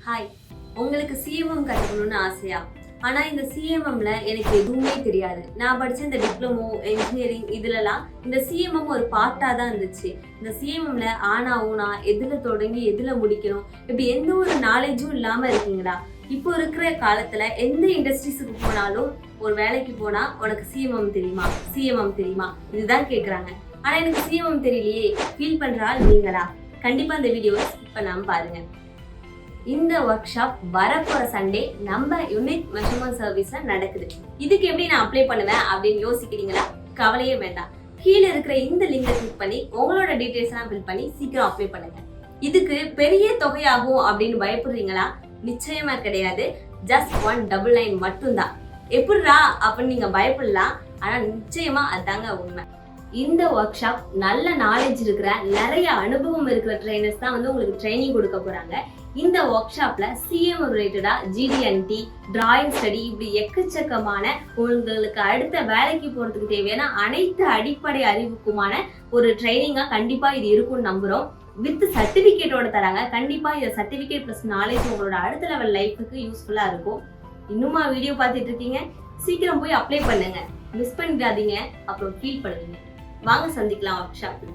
Hi, உங்களுக்கு CMM கற்றுக்கணும்னு ஆசையா? ஆனால் இந்த சிஎம்எம்ல எனக்கு எதுவுமே தெரியாது. நான் படித்த இந்த டிப்ளமோ என்ஜினியரிங் இதுலலாம் இந்த சிஎம்எம் ஒரு பார்ட்டாக தான் இருந்துச்சு. இந்த சிஎம்எம்ல ஆனா ஊனா எதில் தொடங்கி எதில் முடிக்கணும் இப்படி எந்த ஒரு நாலேஜும் இல்லாமல் இருக்கீங்களா? இப்போ இருக்கிற காலத்தில் எந்த இண்டஸ்ட்ரீஸுக்கு போனாலும் ஒரு வேலைக்கு போனால் உனக்கு சிஎம்எம் தெரியுமா, சிஎம்எம் தெரியுமா, இதுதான் கேட்குறாங்க. ஆனால் எனக்கு சிஎம்எம் தெரியலையே ஃபீல் பண்ணுறால் நீங்களா? கண்டிப்பாக இந்த வீடியோவை ஸ்கிப் பண்ணாமல் பாருங்கள். இந்த ஒர்க் ஷாப் வரப்போற சண்டே நம்ம யூனிக் மெஷர்மெண்ட் சர்வீஸ்ல நடக்குது. இதுக்கு எப்படி நான் அப்ளை பண்ணுவேன் அப்படின்னு யோசிக்கிறீங்களா? கவலையே வேண்டாம். கீழே இருக்கிற இந்த லிங்கை கிளிக் பண்ணி உங்களோட டீடைல்ஸ் எல்லாம் ஃபில் பண்ணி சீக்கிரம் அப்ளை பண்ணுங்க. இதுக்கு பெரிய தொகையாகும் அப்படின்னு பயப்படுறீங்களா? நிச்சயமா கிடையாது. ஜஸ்ட் 199 மட்டும்தான். எப்படிடா அப்படின்னு நீங்க பயப்படலாம், ஆனா நிச்சயமா அதாங்க உண்மை. இந்த ஒர்க் ஷாப் நல்ல நாலேஜ் இருக்கிற நிறைய அனுபவம் இருக்கிற ட்ரைனர்ஸ் தான் உங்களுக்கு ட்ரைனிங் கொடுக்க போறாங்க. இந்த ஒர்க் ஷாப்ல சிஎம் ரிலேட்டடா ஜிடிஎன்டி, டிராயிங் ஸ்டடி இப்படி எக்கச்சக்கமான உங்களுக்கு அடுத்த வேலைக்கு போறதுக்கு தேவையான அனைத்து அடிப்படை அறிவுக்குமான ஒரு ட்ரைனிங்கா கண்டிப்பா இது இருக்கும்னு நம்புறோம். வித் சர்டிபிகேட்டோட தராங்க. கண்டிப்பா இந்த சர்டிபிகேட் பிளஸ் நாலேஜ் உங்களோட அடுத்த லெவல் லைஃபுக்கு யூஸ்ஃபுல்லா இருக்கும். இன்னுமா வீடியோ பார்த்துட்டு இருக்கீங்க? சீக்கிரம் போய் அப்ளை பண்ணுங்க. மிஸ் பண்ணிடாதீங்க, அப்புறம் ஃபீல் பண்ணுவீங்க. வாங்க சந்திக்கலாம் ஒர்க் ஷாப்ல.